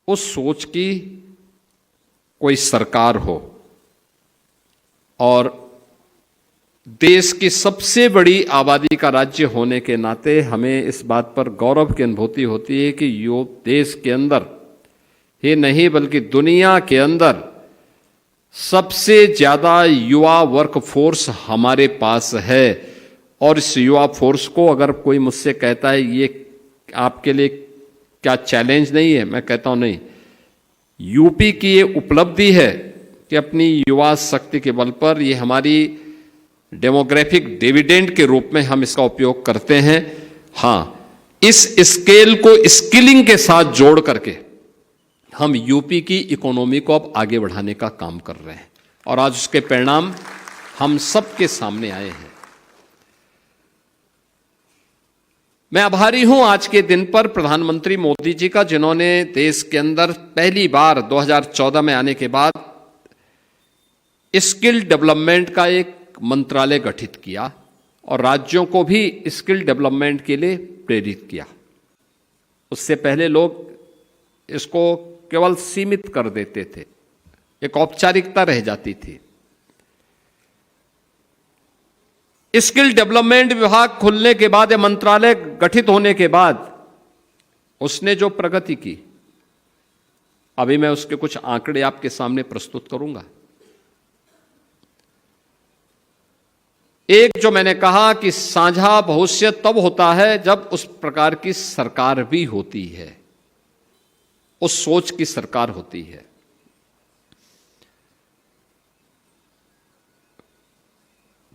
उस सोच की कोई सरकार हो और देश की सबसे बड़ी आबादी का राज्य होने के नाते हमें इस बात पर गौरव की अनुभूति होती है कि यो देश के अंदर ही नहीं बल्कि दुनिया के अंदर सबसे ज्यादा युवा वर्क फोर्स हमारे पास है। और इस युवा फोर्स को अगर कोई मुझसे कहता है ये आपके लिए क्या चैलेंज नहीं है, मैं कहता हूं नहीं, यूपी की ये उपलब्धि है कि अपनी युवा शक्ति के बल पर ये हमारी डेमोग्राफिक डिविडेंड के रूप में हम इसका उपयोग करते हैं। हां, इस स्केल को स्किलिंग के साथ जोड़ करके हम यूपी की इकोनॉमी को अब आगे बढ़ाने का काम कर रहे हैं और आज उसके परिणाम हम सबके सामने आए हैं। मैं आभारी हूं आज के दिन पर प्रधानमंत्री मोदी जी का, जिन्होंने देश के अंदर पहली बार 2014 में आने के बाद स्किल डेवलपमेंट का एक मंत्रालय गठित किया और राज्यों को भी स्किल डेवलपमेंट के लिए प्रेरित किया। उससे पहले लोग इसको केवल सीमित कर देते थे, एक औपचारिकता रह जाती थी। स्किल डेवलपमेंट विभाग खुलने के बाद, मंत्रालय गठित होने के बाद उसने जो प्रगति की, अभी मैं उसके कुछ आंकड़े आपके सामने प्रस्तुत करूंगा। एक, जो मैंने कहा कि साझा भविष्य तब होता है जब उस प्रकार की सरकार भी होती है, उस सोच की सरकार होती है।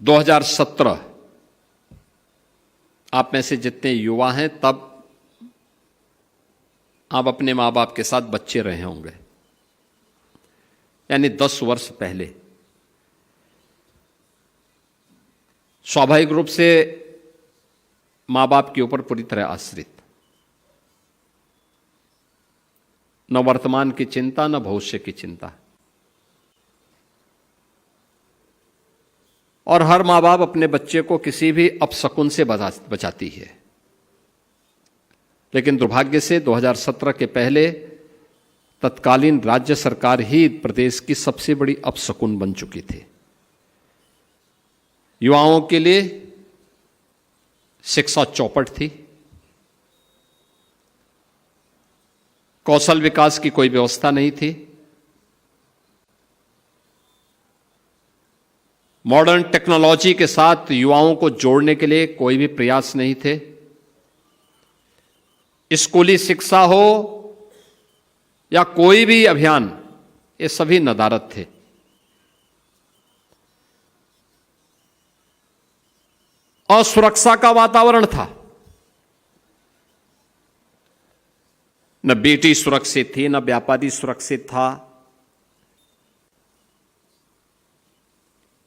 2017 आप में से जितने युवा हैं, तब आप अपने मां बाप के साथ बच्चे रहे होंगे, यानी 10 वर्ष पहले। स्वाभाविक रूप से मां बाप के ऊपर पूरी तरह आश्रित, न वर्तमान की चिंता न भविष्य की चिंता। और हर मां बाप अपने बच्चे को किसी भी अपशकुन से बचाती है। लेकिन दुर्भाग्य से 2017 के पहले तत्कालीन राज्य सरकार ही प्रदेश की सबसे बड़ी अपशकुन बन चुकी थी। युवाओं के लिए शिक्षा चौपट थी, कौशल विकास की कोई व्यवस्था नहीं थी, मॉडर्न टेक्नोलॉजी के साथ युवाओं को जोड़ने के लिए कोई भी प्रयास नहीं थे। स्कूली शिक्षा हो या कोई भी अभियान, ये सभी नदारद थे। असुरक्षा का वातावरण था, न बेटी सुरक्षित थी, न व्यापारी सुरक्षित था।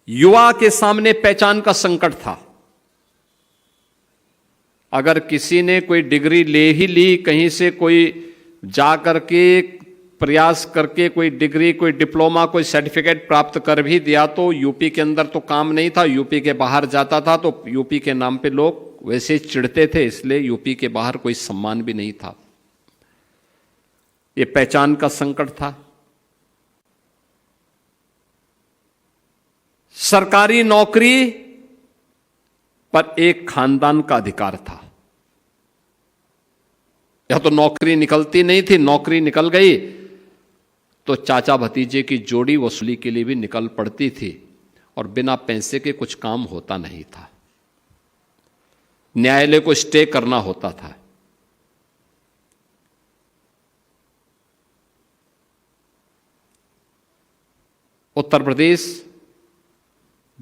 युवा के सामने पहचान का संकट था। अगर किसी ने कोई डिग्री ले ही ली, कहीं से कोई जा करके प्रयास करके कोई डिग्री, कोई डिप्लोमा, कोई सर्टिफिकेट प्राप्त कर भी दिया, तो यूपी के अंदर तो काम नहीं था, यूपी के बाहर जाता था तो यूपी के नाम पे लोग वैसे चिढ़ते थे, इसलिए यूपी के बाहर कोई सम्मान भी नहीं था। ये पहचान का संकट था। सरकारी नौकरी पर एक खानदान का अधिकार था। या तो नौकरी निकलती नहीं थी, नौकरी निकल गई तो चाचा भतीजे की जोड़ी वसूली के लिए भी निकल पड़ती थी और बिना पैसे के कुछ काम होता नहीं था। न्यायालय को स्टे करना होता था। उत्तर प्रदेश